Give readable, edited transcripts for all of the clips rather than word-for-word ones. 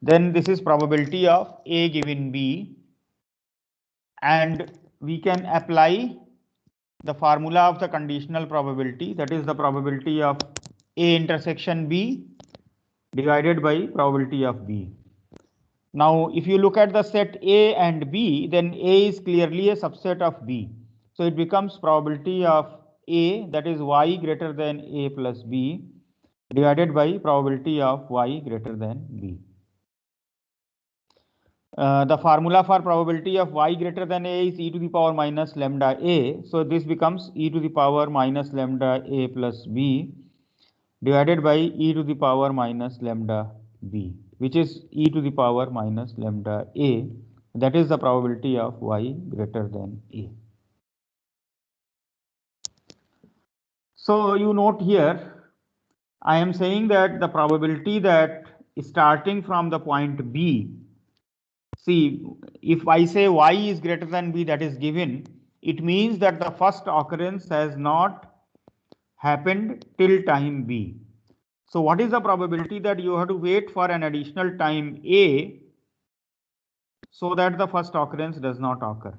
Then this is probability of A given B, and we can apply the formula of the conditional probability, that is the probability of A intersection B divided by probability of B. Now, if you look at the set A and B, then A is clearly a subset of B. So it becomes probability of A, that is y greater than A plus B, divided by probability of y greater than B. The formula for probability of y greater than A is e to the power minus lambda A. So this becomes e to the power minus lambda A plus B divided by e to the power minus lambda B, which is e to the power minus lambda A. That is the probability of y greater than A. So you note here, I am saying that the probability that starting from the point B, see, if I say y is greater than B, that is given, it means that the first occurrence has not happened till time B. So what is the probability that you have to wait for an additional time A so that the first occurrence does not occur?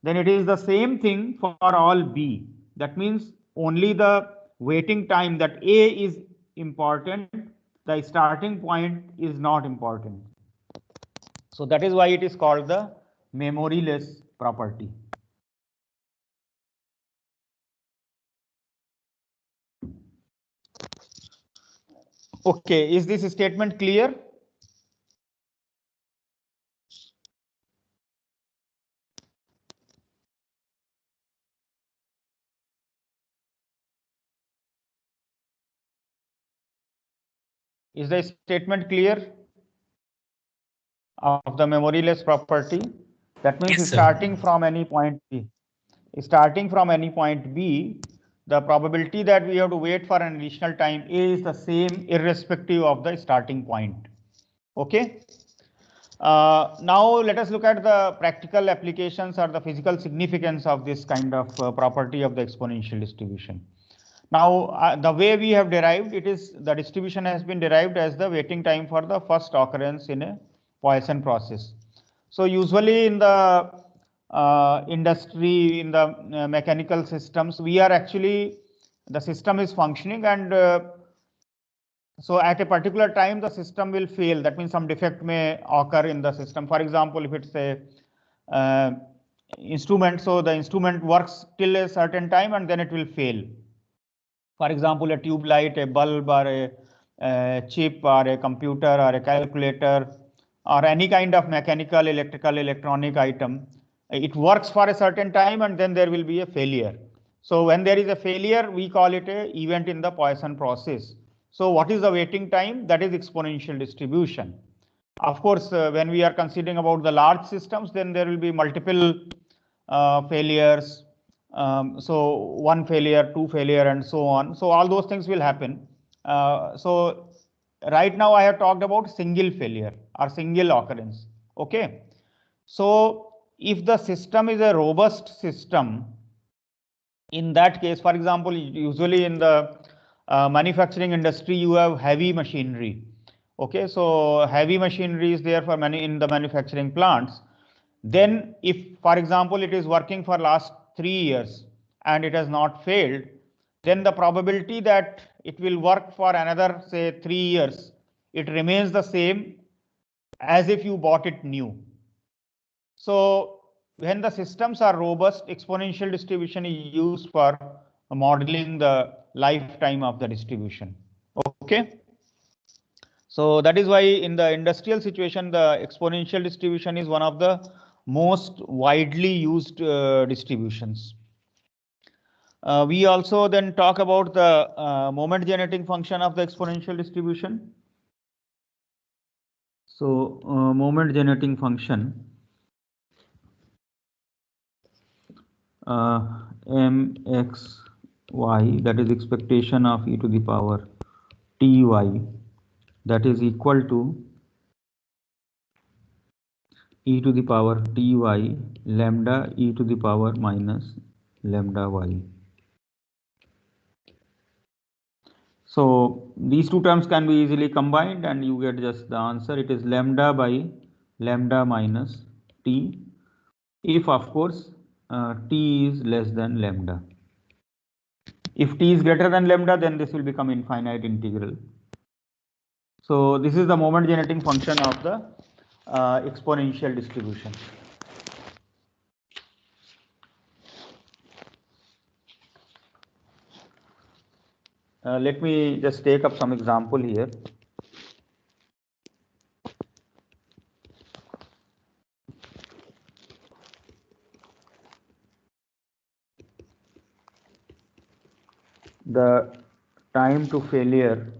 Then it is the same thing for all B. That means only the waiting time that A is important, the starting point is not important. So that is why it is called the memoryless property. Okay, is this statement clear? Is the statement clear of the memoryless property? That means Yes, sir. starting from any point B. Starting from any point B, the probability that we have to wait for an additional time A is the same irrespective of the starting point. Okay. Now let us look at the practical applications or the physical significance of this kind of property of the exponential distribution. Now, the way we have derived it is the distribution has been derived as the waiting time for the first occurrence in a Poisson process. So usually in the industry, in the mechanical systems, we are actually, the system is functioning, and so at a particular time the system will fail. That means some defect may occur in the system. For example, if it's a instrument, so the instrument works till a certain time and then it will fail. For example, a tube light, a bulb, or a chip, or a computer, or a calculator, or any kind of mechanical, electrical, electronic item. It works for a certain time and then there will be a failure. So when there is a failure, we call it an event in the Poisson process. So what is the waiting time? That is exponential distribution. Of course, when we are considering about the large systems, then there will be multiple failures. So one failure, two failure, and so on. So all those things will happen. So right now I have talked about single failure or single occurrence. Okay. So if the system is a robust system, in that case, for example, usually in the manufacturing industry, you have heavy machinery. Okay, so heavy machinery is there for many in the manufacturing plants. Then if, for example, it is working for last 3 years and it has not failed, then the probability that it will work for another, say, 3 years, it remains the same as if you bought it new. So when the systems are robust, exponential distribution is used for modeling the lifetime of the distribution. Okay. So that is why in the industrial situation, the exponential distribution is one of the most widely used distributions. We also then talk about the moment generating function of the exponential distribution. So moment generating function mxy, that is expectation of e to the power ty, that is equal to e to the power ty lambda e to the power minus lambda y. So these two terms can be easily combined and you get just the answer. It is lambda by lambda minus t, if of course t is less than lambda. If t is greater than lambda, then this will become infinite integral. So this is the moment generating function of the exponential distribution. Let me just take up some example here. The time to failure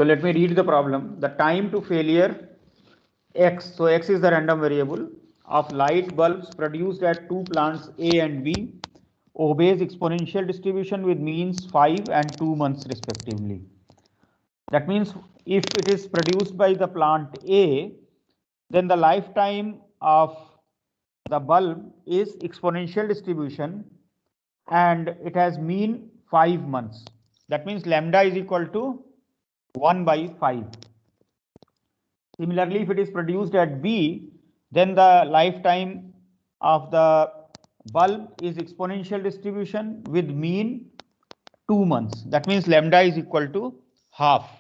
So let me read the problem. The time to failure x, so x is the random variable, of light bulbs produced at two plants A and B obeys exponential distribution with means 5 and 2 months respectively. That means if it is produced by the plant A, then the lifetime of the bulb is exponential distribution and it has mean 5 months. That means lambda is equal to 1 by 5. Similarly, if it is produced at B, then the lifetime of the bulb is exponential distribution with mean 2 months. That means lambda is equal to half.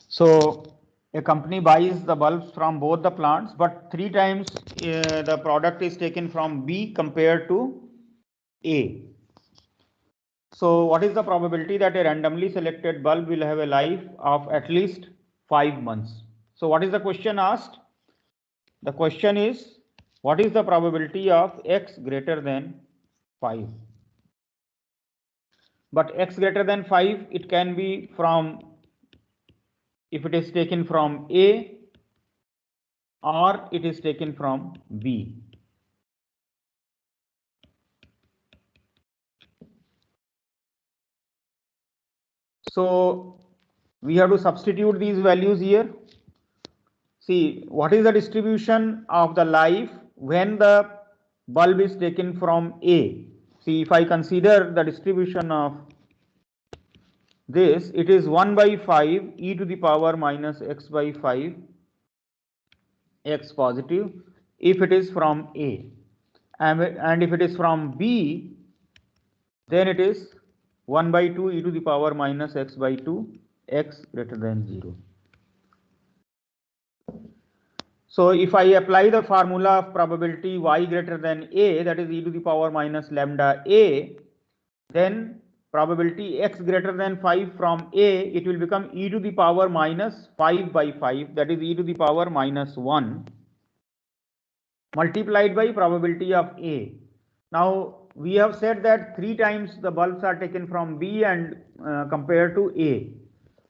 So a company buys the bulbs from both the plants, but 3 times the product is taken from B compared to A. So what is the probability that a randomly selected bulb will have a life of at least 5 months? So what is the question asked? The question is, what is the probability of x greater than 5? But x greater than 5, it can be from, if it is taken from A, or it is taken from B. So we have to substitute these values here. See, what is the distribution of the life when the bulb is taken from A. See, if I consider the distribution of this, it is 1 by 5 e to the power minus x by 5 x positive if it is from A, and if it is from B, then it is 1 by 2 e to the power minus x by 2 x greater than 0. So if I apply the formula of probability y greater than A, that is e to the power minus lambda A, then probability x greater than 5 from A, it will become e to the power minus 5 by 5, that is e to the power minus 1, multiplied by probability of A. Now we have said that 3 times the bulbs are taken from B and compared to A.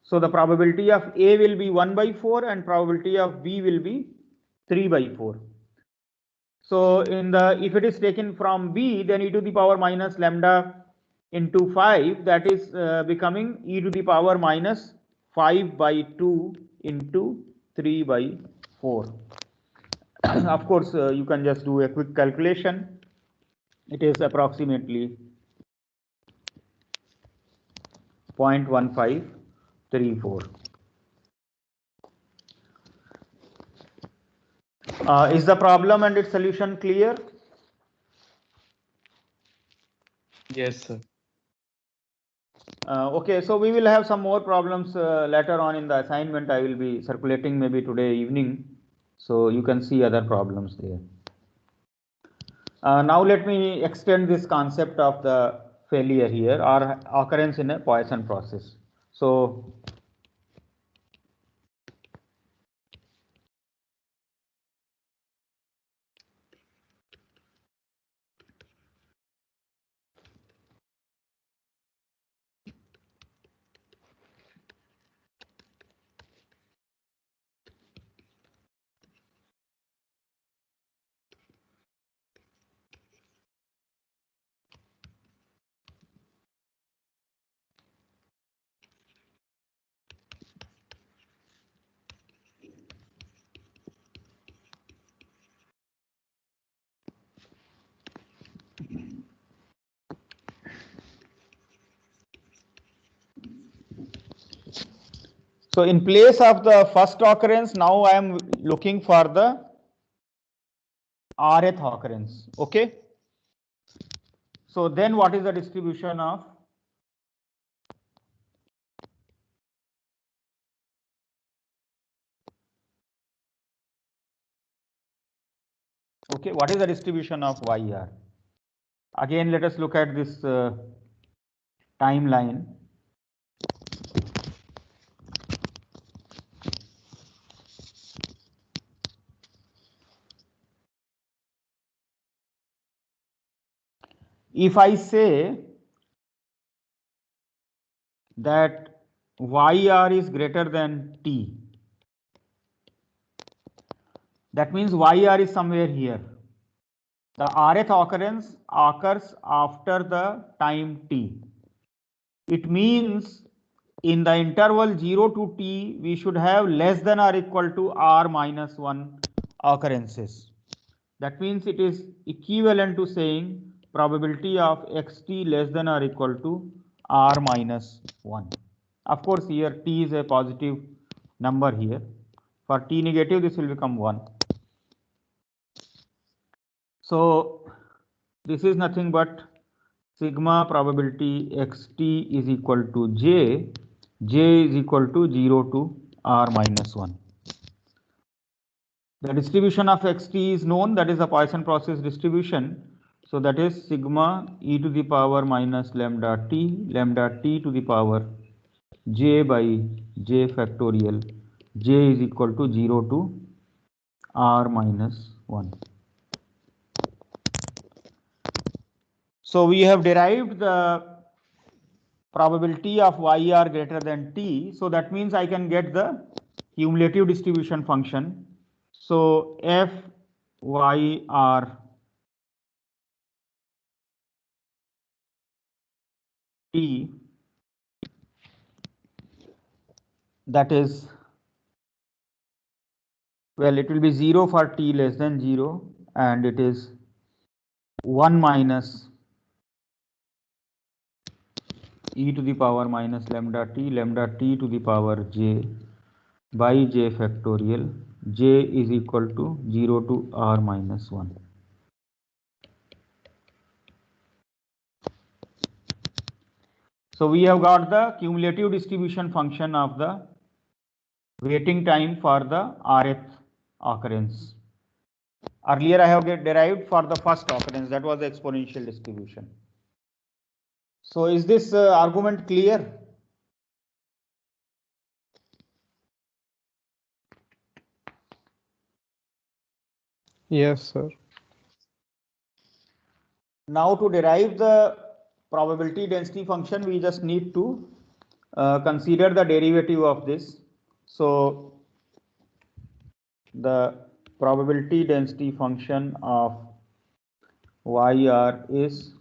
So the probability of A will be 1 by 4 and probability of B will be 3 by 4. So if it is taken from B, then e to the power minus lambda into 5, that is becoming e to the power minus 5 by 2 into 3 by 4. Of course, you can just do a quick calculation. It is approximately 0.1534. Is the problem and its solution clear? Yes, sir. Okay, so we will have some more problems later on in the assignment. I will be circulating maybe today evening, so you can see other problems there. Now let me extend this concept of the failure here or occurrence in a Poisson process. So So in place of the first occurrence, now I am looking for the rth occurrence. Okay. So then what is the distribution of what is the distribution of YR? Again, let us look at this timeline. If I say that YR is greater than T, that means YR is somewhere here. The rth occurrence occurs after the time T. It means in the interval 0 to T, we should have less than or equal to R minus 1 occurrences. That means it is equivalent to saying probability of xt less than or equal to R minus 1. Of course, here T is a positive number here. For T negative, this will become 1. So this is nothing but sigma probability xt is equal to j is equal to 0 to R minus 1. The distribution of xt is known, that is the Poisson process distribution. So that is sigma e to the power minus lambda t to the power j by j factorial, j is equal to 0 to R minus 1. So we have derived the probability of YR greater than T. So that means I can get the cumulative distribution function. So f YR T, that is, well, it will be 0 for T less than 0 and it is 1 minus e to the power minus lambda t to the power j by j factorial, j is equal to 0 to r minus 1. So we have got the cumulative distribution function of the waiting time for the rth occurrence. Earlier I have derived for the first occurrence, that was the exponential distribution. So is this argument clear? Yes, sir. Now to derive the probability density function, we just need to consider the derivative of this. So the probability density function of yr is,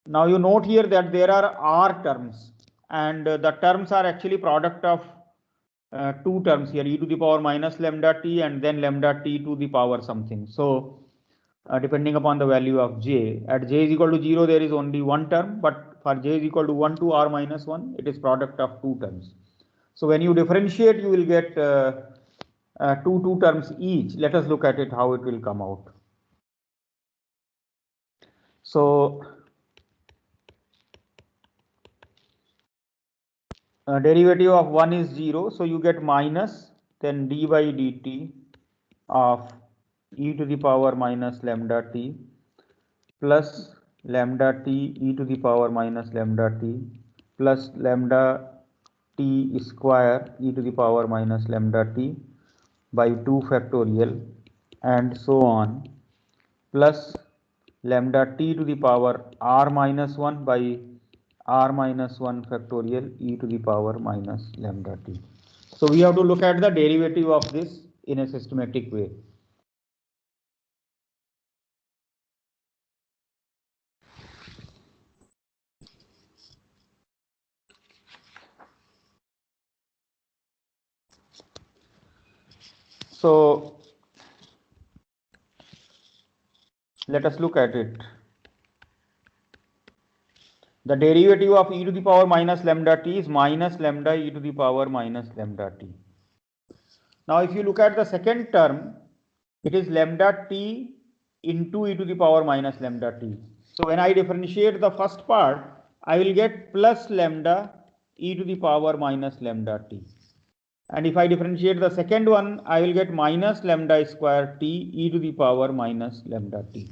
now you note here that there are r terms, and the terms are actually product of two terms here, e to the power minus lambda t and then lambda t to the power something. So depending upon the value of j, at j is equal to 0 there is only one term, but for j is equal to 1 to r minus 1 it is product of two terms. So when you differentiate you will get two terms each. Let us look at it how it will come out. So derivative of 1 is 0, so you get minus then d by dt of e to the power minus lambda t plus lambda t e to the power minus lambda t plus lambda t square e to the power minus lambda t by 2 factorial and so on, plus lambda t to the power r minus 1 by r minus 1 factorial e to the power minus lambda t. So we have to look at the derivative of this in a systematic way. So let us look at it. The derivative of e to the power minus lambda t is minus lambda e to the power minus lambda t. Now if you look at the second term, it is lambda t into e to the power minus lambda t. So when I differentiate the first part, I will get plus lambda e to the power minus lambda t. And if I differentiate the second one, I will get minus lambda square t e to the power minus lambda t.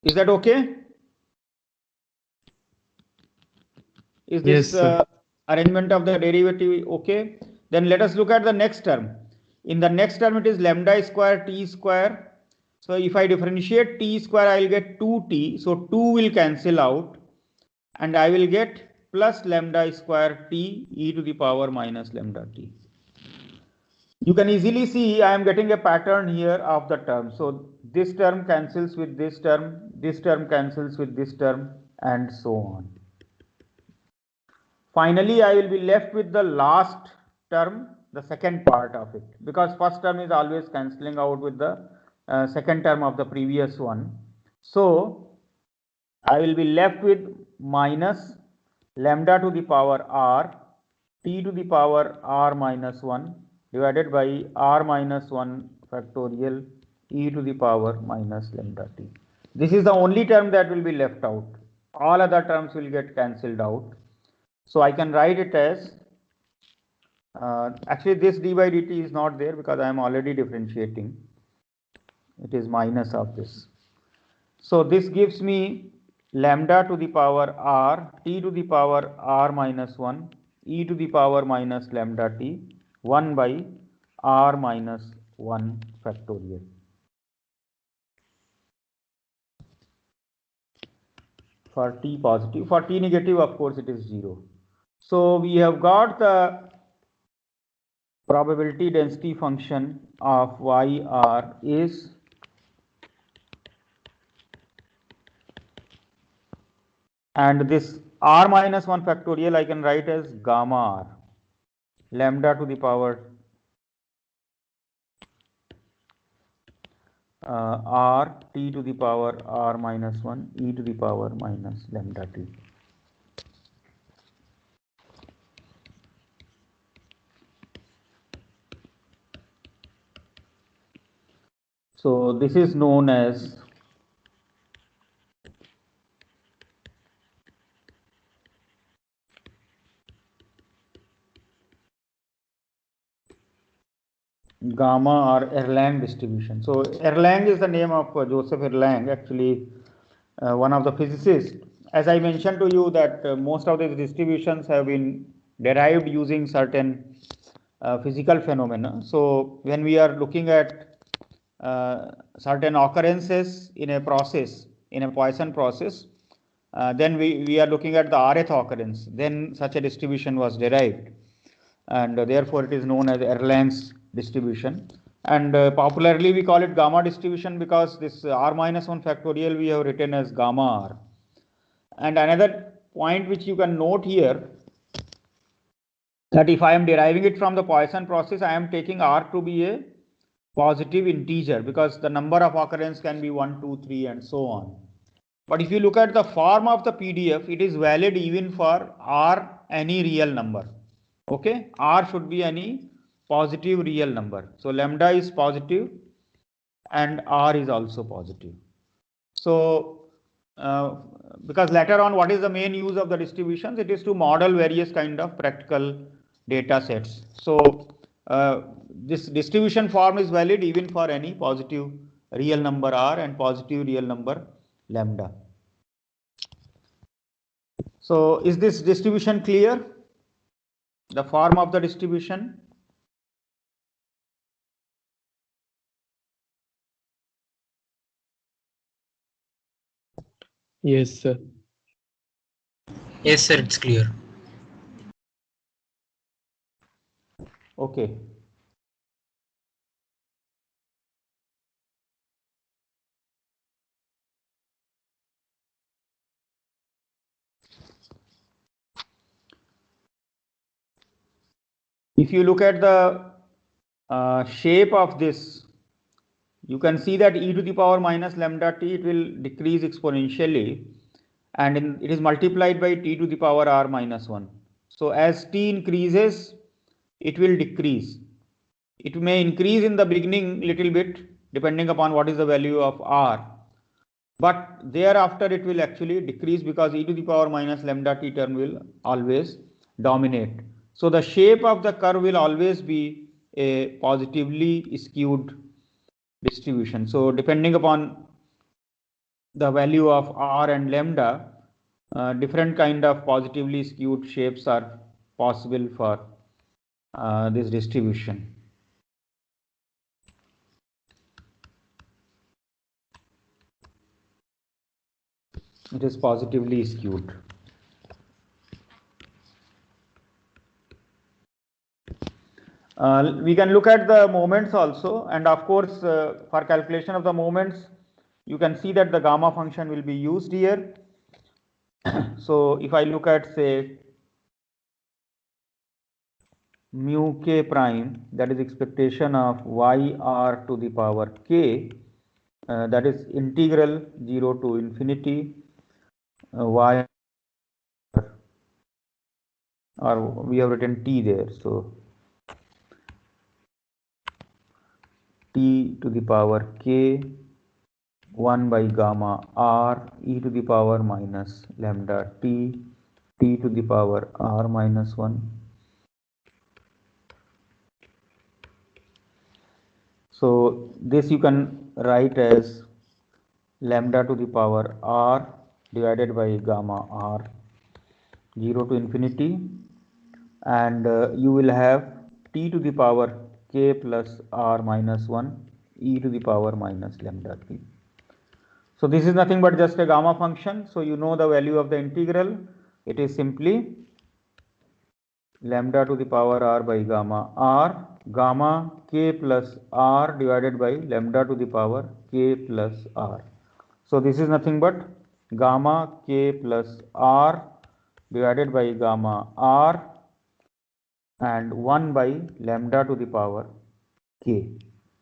Is that okay? Is Yes, this sir. arrangement of the derivative okay? Then let us look at the next term. In the next term, it is lambda square t square. So if I differentiate t square, I will get 2t. So 2 will cancel out and I will get plus lambda square t e to the power minus lambda t. You can easily see I am getting a pattern here of the term. So this term cancels with this term cancels with this term, and so on. Finally, I will be left with the last term, the second part of it, because first term is always cancelling out with the second term of the previous one. So I will be left with minus lambda to the power r t to the power r minus 1 divided by r minus 1 factorial e to the power minus lambda t. This is the only term that will be left out. All other terms will get cancelled out. So I can write it as, actually this d by dt is not there because I am already differentiating. It is minus of this. So this gives me lambda to the power r t to the power r minus 1 e to the power minus lambda t 1 by r minus 1 factorial. For t positive, for t negative, of course it is 0. So we have got the probability density function of yr is and this r minus 1 factorial I can write as gamma r, lambda to the power r t to the power r minus 1 e to the power minus lambda t. So this is known as gamma or Erlang distribution. So Erlang is the name of Joseph Erlang, actually one of the physicists. As I mentioned to you that most of these distributions have been derived using certain physical phenomena. So when we are looking at certain occurrences in a process, in a Poisson process, then we are looking at the rth occurrence, then such a distribution was derived, and therefore it is known as Erlang's distribution. And popularly we call it gamma distribution because this r minus 1 factorial we have written as gamma r. And another point which you can note here, that if I am deriving it from the Poisson process, I am taking r to be a positive integer because the number of occurrence can be 1, 2, 3 and so on. But if you look at the form of the PDF, it is valid even for r any real number. Okay, r should be any positive real number. So lambda is positive and r is also positive. So because later on, what is the main use of the distributions? It is to model various kind of practical data sets. So this distribution form is valid even for any positive real number r and positive real number lambda. So is this distribution clear? The form of the distribution? Yes, sir. Yes, sir, it's clear. Okay. If you look at the shape of this, you can see that e to the power minus lambda t, it will decrease exponentially, and it is multiplied by t to the power r minus 1. So as t increases, it will decrease. It may increase in the beginning little bit depending upon what is the value of r, but thereafter it will actually decrease because e to the power minus lambda t term will always dominate. So the shape of the curve will always be a positively skewed distribution. So depending upon the value of r and lambda, different kind of positively skewed shapes are possible for this distribution. It is positively skewed. We can look at the moments also, and of course for calculation of the moments you can see that the gamma function will be used here. So if I look at say mu k prime, that is expectation of y r to the power k, that is integral 0 to infinity y, or we have written t there, so t to the power k 1 by gamma r e to the power minus lambda t to the power r minus 1. So this you can write as lambda to the power r divided by gamma r 0 to infinity, and you will have t to the power k plus r minus 1 e to the power minus lambda t. So this is nothing but just a gamma function. So you know the value of the integral. It is simply lambda to the power r by gamma r, gamma k plus r divided by lambda to the power k plus r. So this is nothing but gamma k plus r divided by gamma r and 1 by lambda to the power k.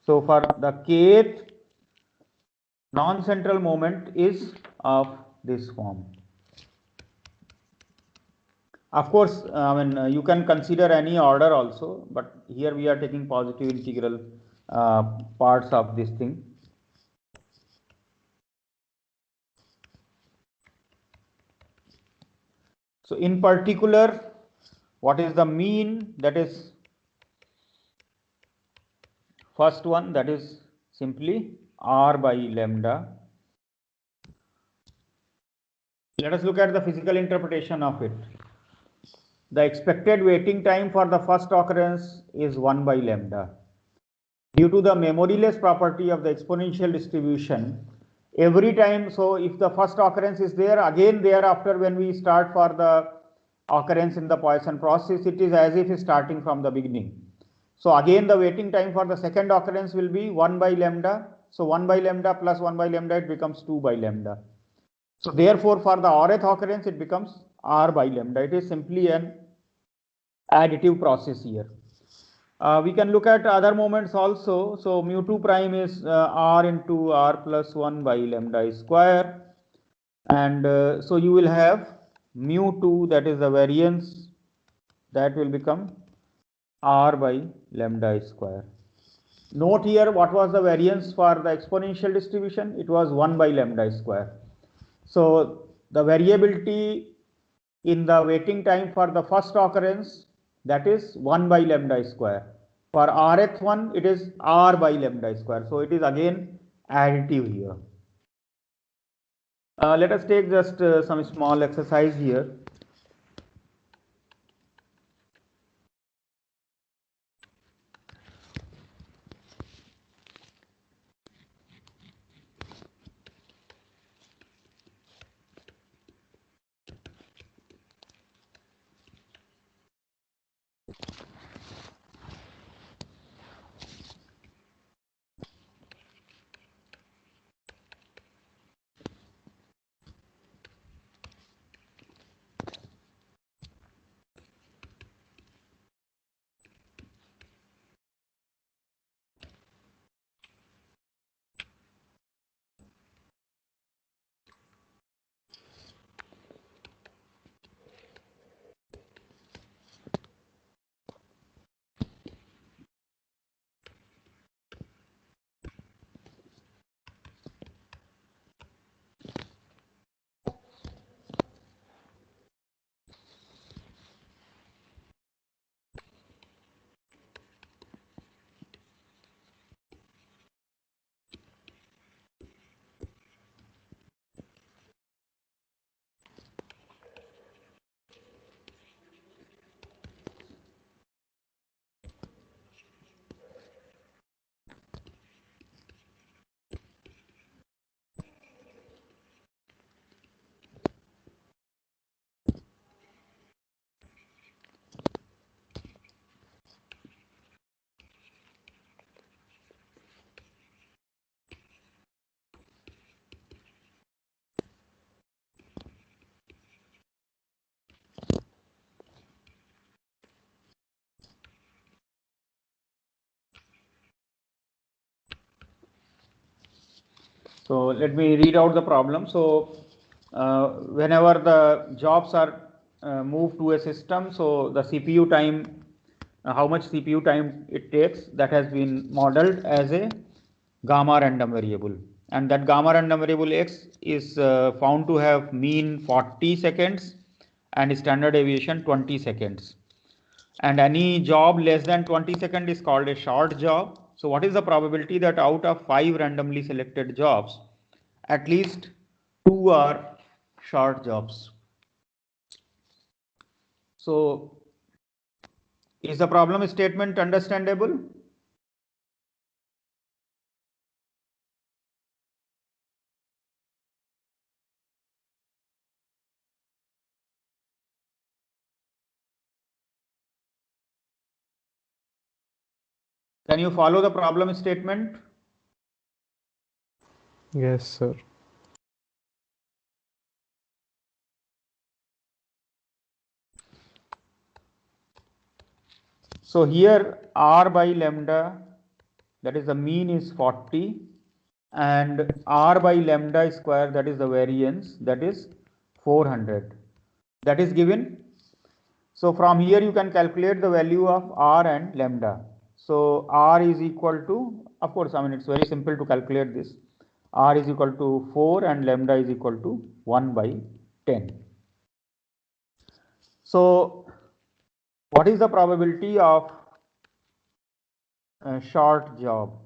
So for the kth non-central moment is of this form. Of course, you can consider any order also, but here we are taking positive integral parts of this thing. So in particular, what is the mean? That is first one, that is simply r by lambda. Let us look at the physical interpretation of it. The expected waiting time for the first occurrence is 1 by lambda. Due to the memoryless property of the exponential distribution, every time, so if the first occurrence is there, again thereafter when we start for the occurrence in the Poisson process, it is as if starting from the beginning. So again the waiting time for the second occurrence will be 1 by lambda. So 1 by lambda plus 1 by lambda, it becomes 2 by lambda. So therefore for the rth occurrence, it becomes r by lambda. It is simply an additive process here. We can look at other moments also. So mu2 prime is r into r plus 1 by lambda square. And so you will have mu2, that is the variance, that will become r by lambda square. Note here what was the variance for the exponential distribution. It was 1 by lambda square. So the variability in the waiting time for the first occurrence, that is 1 by lambda square. For rth one, it is r by lambda square. So it is again additive here. Let us take just some small exercise here. So let me read out the problem. So whenever the jobs are moved to a system, so the CPU time, how much CPU time it takes, that has been modeled as a gamma random variable, and that gamma random variable x is found to have mean 40 seconds and standard deviation 20 seconds. And any job less than 20 seconds is called a short job. So what is the probability that out of 5 randomly selected jobs, at least 2 are short jobs? So is the problem statement understandable? Can you follow the problem statement? Yes, sir. So here r by lambda, that is the mean, is 40, and r by lambda square, that is the variance, that is 400. That is given. So from here you can calculate the value of r and lambda. So r is equal to, of course, I mean it's very simple to calculate this. R is equal to 4 and lambda is equal to 1 by 10. So what is the probability of a short job?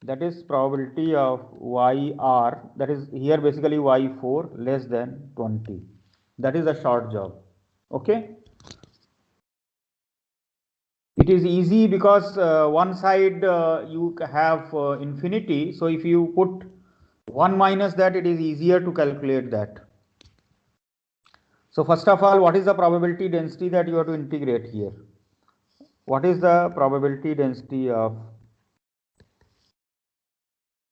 That is probability of YR, that is here basically Y4 less than 20. That is a short job. Okay. It is easy because one side you have infinity. So if you put 1 minus that, it is easier to calculate that. So first of all, what is the probability density that you have to integrate here? What is the probability density of?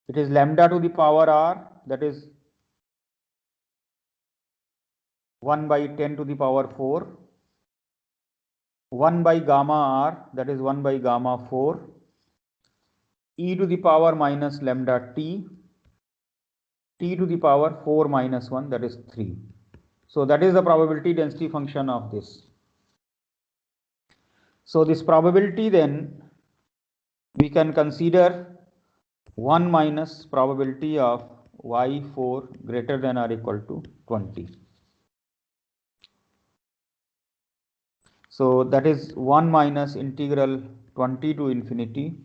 It is lambda to the power r, that is 1 by 10 to the power 4, 1 by gamma r, that is 1 by gamma 4, e to the power minus lambda t, t to the power 4 minus 1, that is 3. So that is the probability density function of this. So this probability then we can consider 1 minus probability of y4 greater than or equal to 20. So that is 1 minus integral 20 to infinity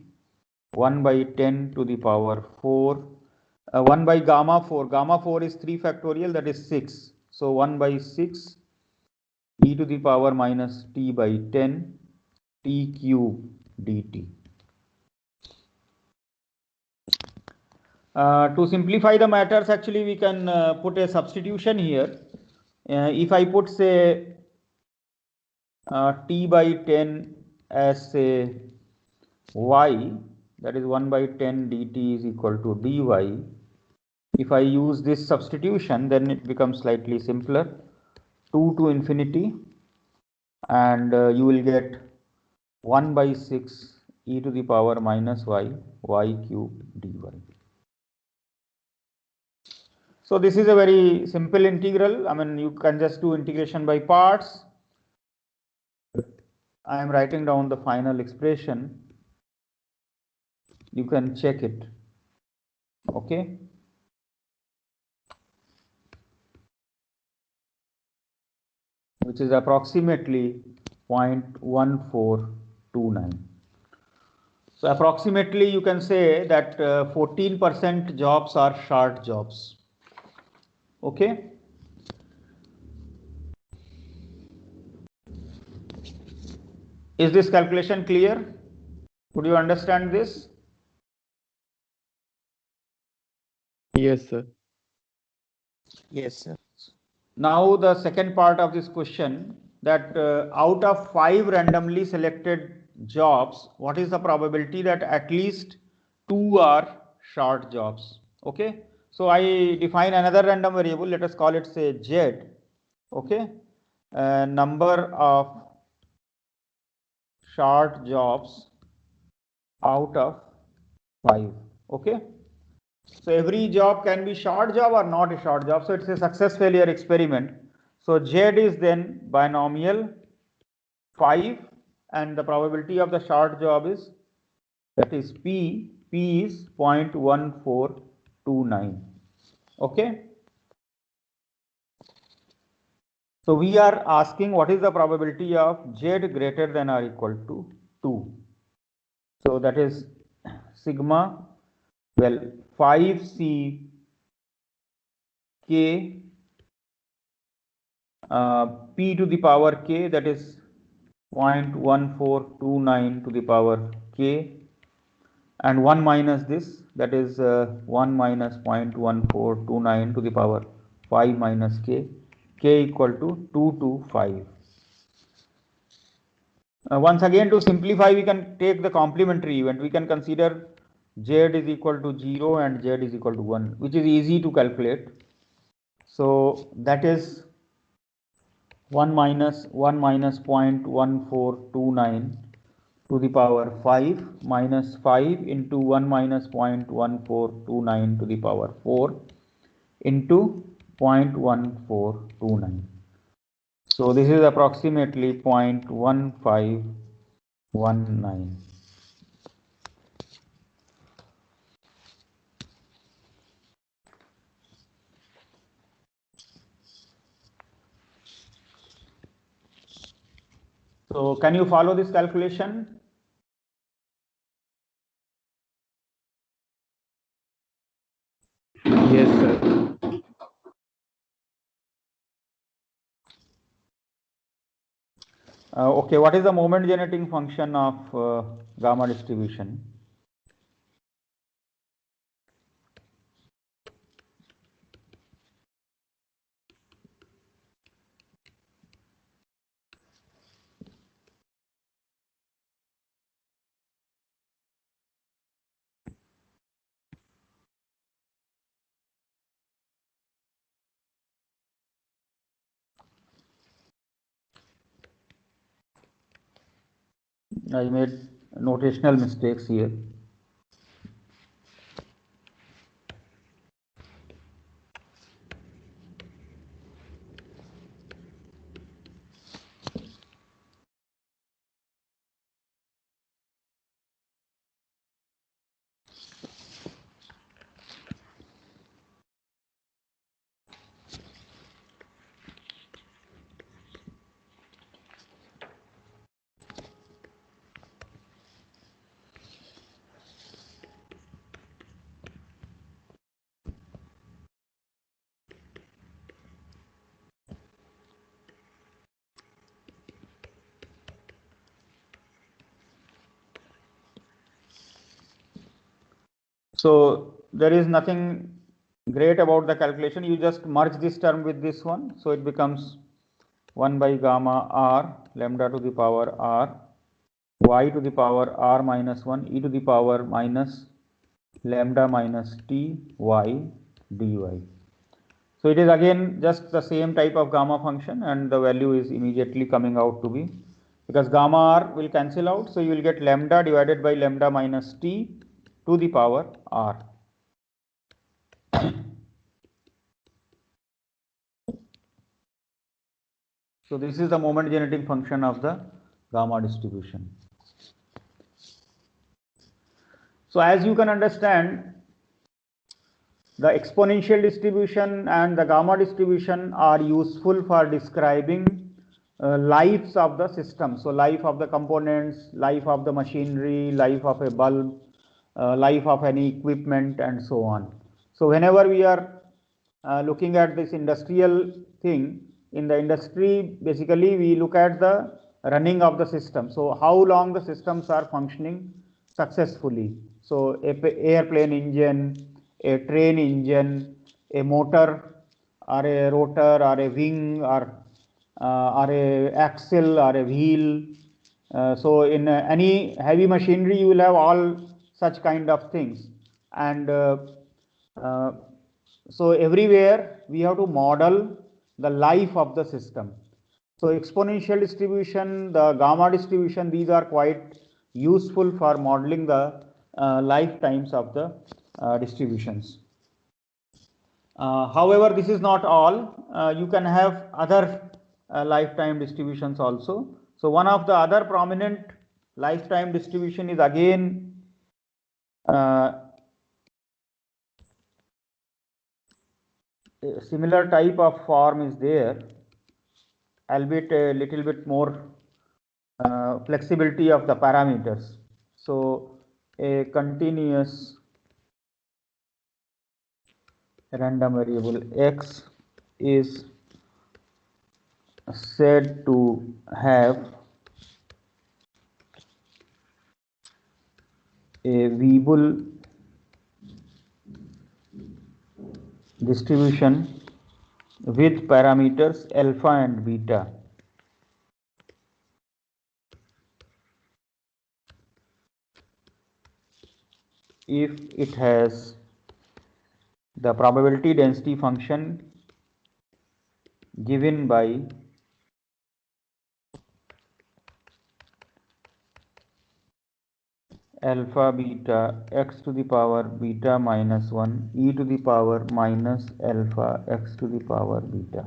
1 by 10 to the power 4, 1 by gamma 4 is 3 factorial, that is 6. So 1 by 6 e to the power minus t by 10 t cube dt. To simplify the matters, actually we can put a substitution here. If I put say t by 10 as say y, that is 1 by 10 dt is equal to dy. If I use this substitution, then it becomes slightly simpler. 2 to infinity, and you will get 1 by 6 e to the power minus y cube dy. So this is a very simple integral. I mean, you can just do integration by parts. I am writing down the final expression. You can check it. Okay. Which is approximately 0.1429. So approximately you can say that 14% jobs are short jobs. Okay. Is this calculation clear? Could you understand this? Yes, sir. Yes, sir. Now the second part of this question, that out of 5 randomly selected jobs, what is the probability that at least 2 are short jobs? Okay. So I define another random variable. Let us call it say Z. Okay. Number of short jobs out of 5. Okay. So every job can be short job or not a short job. So it's a success failure experiment. So Z is then binomial 5, and the probability of the short job is, that is P is 0.1429. Okay. So we are asking what is the probability of Z greater than or equal to 2. So that is sigma, well, 5C K P to the power K, that is 0.1429 to the power K, and 1 minus this, that is 1 minus 0.1429 to the power 5 minus K, K equal to 2 to 5. Once again, to simplify, we can take the complementary event. We can consider Z is equal to 0 and Z is equal to 1, which is easy to calculate. So that is 1 minus 0.1429 to the power 5 minus 5 into 1 minus 0.1429 to the power 4 into 0.1429. So this is approximately 0.1519. So can you follow this calculation? Yes, sir. Okay, what is the moment generating function of gamma distribution? I made notational mistakes here. So there is nothing great about the calculation. You just merge this term with this one. So it becomes 1 by gamma r lambda to the power r y to the power r minus 1 e to the power minus lambda minus t y dy. So it is again just the same type of gamma function, and the value is immediately coming out to be, because gamma r will cancel out, so you will get lambda divided by lambda minus t to the power r. So this is the moment generating function of the gamma distribution. So as you can understand, the exponential distribution and the gamma distribution are useful for describing lives of the system. So life of the components, life of the machinery, life of a bulb, life of any equipment, and so on. So whenever we are looking at this industrial thing, in the industry, basically we look at the running of the system. So how long the systems are functioning successfully. So airplane engine, a train engine, a motor, or a rotor, or a wing, or a axle, or a wheel. So in any heavy machinery, you will have all such kind of things, and uh, so everywhere we have to model the life of the system. So exponential distribution, the gamma distribution, these are quite useful for modeling the lifetimes of the distributions. However, this is not all. You can have other lifetime distributions also. So one of the other prominent lifetime distribution is again a similar type of form is there, albeit a little bit more flexibility of the parameters. So a continuous random variable x is said to have a Weibull distribution with parameters alpha and beta. If it has the probability density function given by alpha beta x to the power beta minus 1 e to the power minus alpha x to the power beta.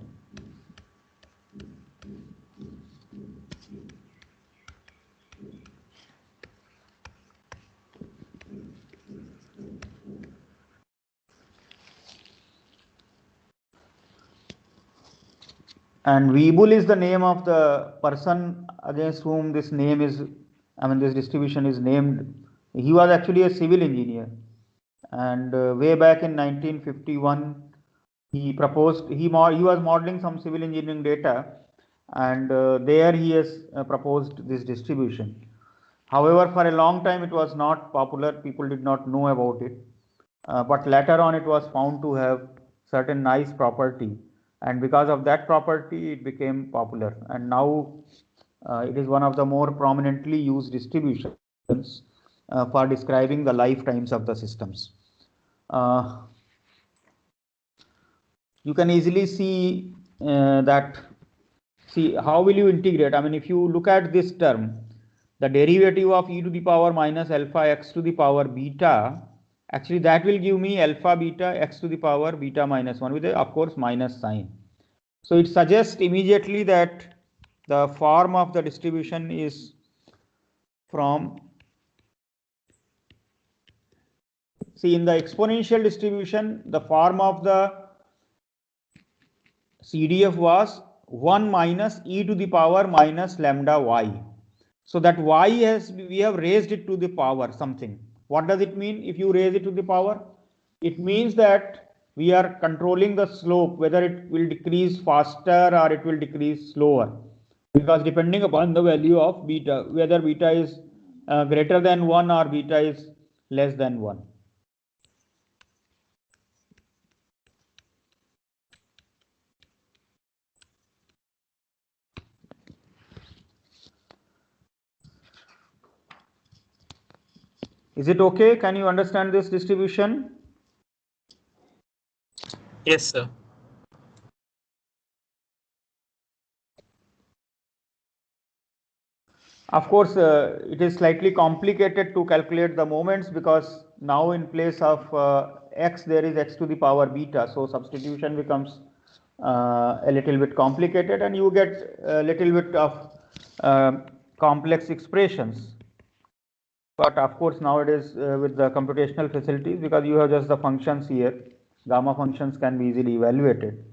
And Weibull is the name of the person against whom this name is, this distribution is named. He was actually a civil engineer, and way back in 1951, he proposed, he was modeling some civil engineering data, and there he has proposed this distribution. However, for a long time it was not popular, people did not know about it, but later on it was found to have certain nice property, and because of that property it became popular, and now it is one of the more prominently used distributions for describing the lifetimes of the systems. You can easily see that, see, how will you integrate? If you look at this term, the derivative of e to the power minus alpha x to the power beta, actually that will give me alpha beta x to the power beta minus 1 with a, of course, minus sign. So it suggests immediately that the form of the distribution is from, see, in the exponential distribution, the form of the CDF was 1 minus e to the power minus lambda y. So that y has, we have raised it to the power something. What does it mean if you raise it to the power? It means that we are controlling the slope, whether it will decrease faster or it will decrease slower, because depending upon the value of beta, whether beta is greater than 1 or beta is less than 1. Is it okay? Can you understand this distribution? Yes, sir. Of course, it is slightly complicated to calculate the moments, because now in place of x there is x to the power beta, so substitution becomes a little bit complicated, and you get a little bit of complex expressions. But of course nowadays with the computational facilities, because you have just the functions here, gamma functions can be easily evaluated.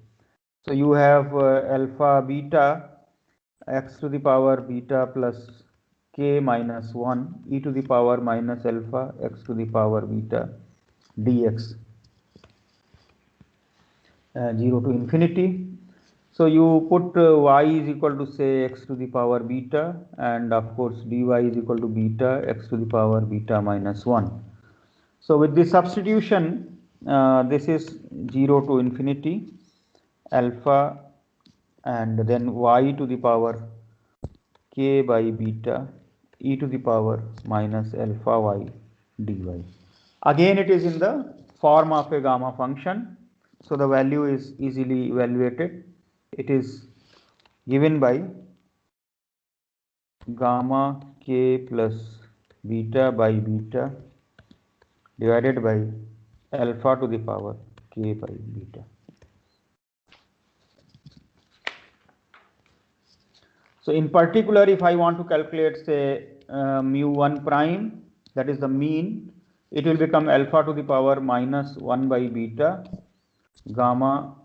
So you have alpha beta x to the power beta plus k minus 1 e to the power minus alpha x to the power beta dx 0 to infinity. So you put y is equal to, say, x to the power beta, and of course dy is equal to beta x to the power beta minus 1. So with this substitution, this is 0 to infinity alpha, and then y to the power k by beta e to the power minus alpha y dy. Again it is in the form of a gamma function, so the value is easily evaluated. It is given by gamma k plus beta by beta divided by alpha to the power k by beta. So in particular, if I want to calculate, say, mu1 prime, that is the mean, it will become alpha to the power minus 1 by beta gamma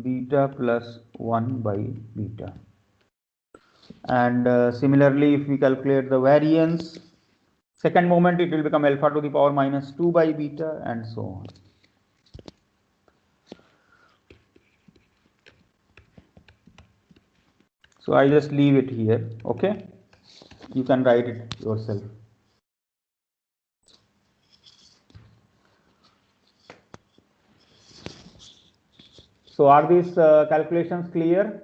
beta plus 1 by beta. And similarly, if we calculate the variance, second moment, it will become alpha to the power minus 2 by beta, and so on. So I just leave it here, okay? You can write it yourself. So are these calculations clear?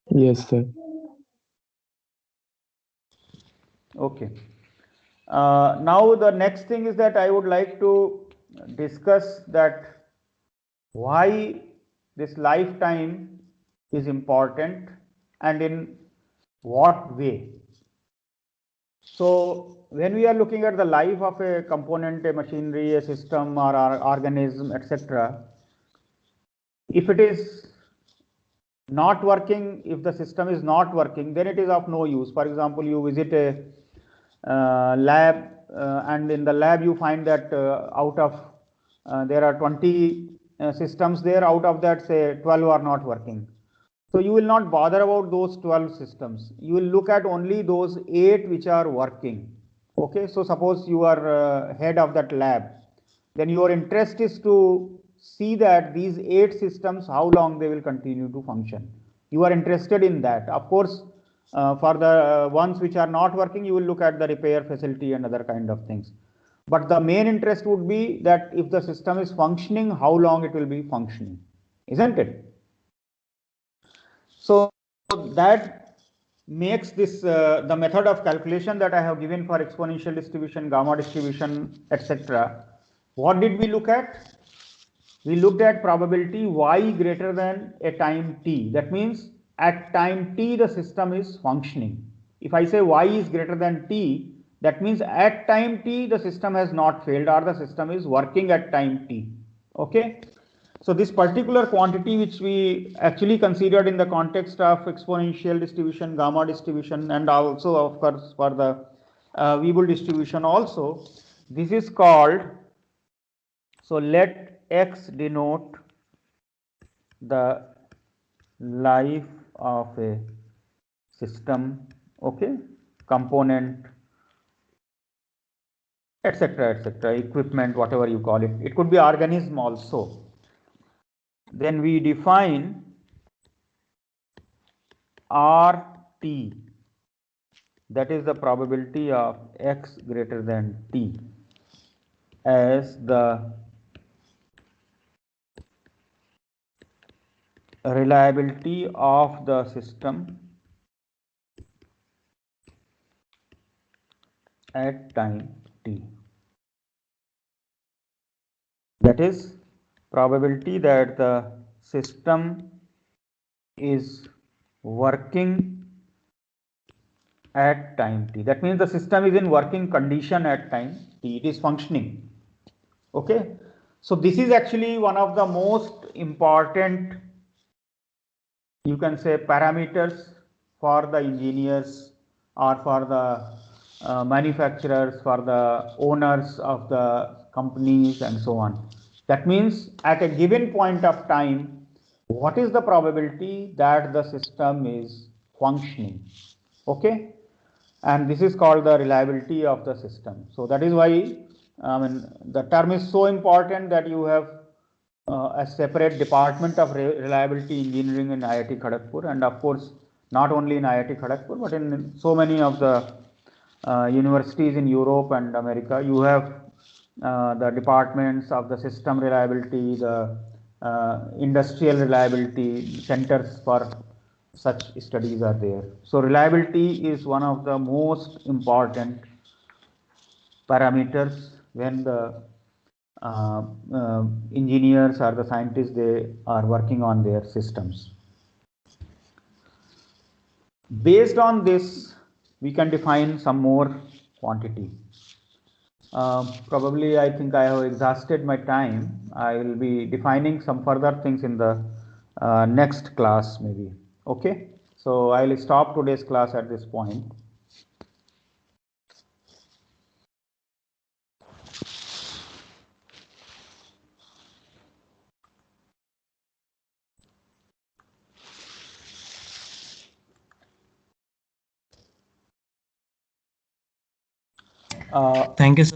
Yes, sir. Okay. Now the next thing is that I would like to discuss that why this lifetime is important and in what way? So when we are looking at the life of a component, a machinery, a system or organism, etc., if it is not working, if the system is not working, then it is of no use. For example, you visit a lab and in the lab you find that out of there are 20 systems there, out of that say 12 are not working. So you will not bother about those 12 systems. You will look at only those 8 which are working. Okay, so suppose you are head of that lab, then your interest is to see that these 8 systems, how long they will continue to function. You are interested in that. Of course, for the ones which are not working, you will look at the repair facility and other kind of things. But the main interest would be that if the system is functioning, how long it will be functioning, isn't it? So that makes this the method of calculation that I have given for exponential distribution, gamma distribution, etc. What did we look at? We looked at probability y greater than a time t. That means at time t the system is functioning. If I say y is greater than t, that means at time t the system has not failed or the system is working at time t. Okay. So this particular quantity which we actually considered in the context of exponential distribution, gamma distribution, and also of course for the Weibull distribution also, this is called, so let x denote the life of a system, okay, component, etc., etc., equipment, whatever you call it. It could be organism also. Then we define RT, that is the probability of x greater than t, as the reliability of the system at time t. That is probability that the system is working at time t. That means the system is in working condition at time t. It is functioning. Okay. So this is actually one of the most important, you can say, parameters for the engineers or for the manufacturers, for the owners of the companies and so on. That means at a given point of time, what is the probability that the system is functioning? Okay. And this is called the reliability of the system. So that is why the term is so important that you have a separate department of reliability engineering in IIT Kharagpur, and of course not only in IIT Kharagpur but in so many of the universities in Europe and America. You have the departments of the system reliability, the industrial reliability centers for such studies are there. So reliability is one of the most important parameters when the engineers or the scientists, they are working on their systems. Based on this, we can define some more quantity. Probably I think I have exhausted my time. I will be defining some further things in the next class maybe. Okay, so I will stop today's class at this point. Thank you, sir.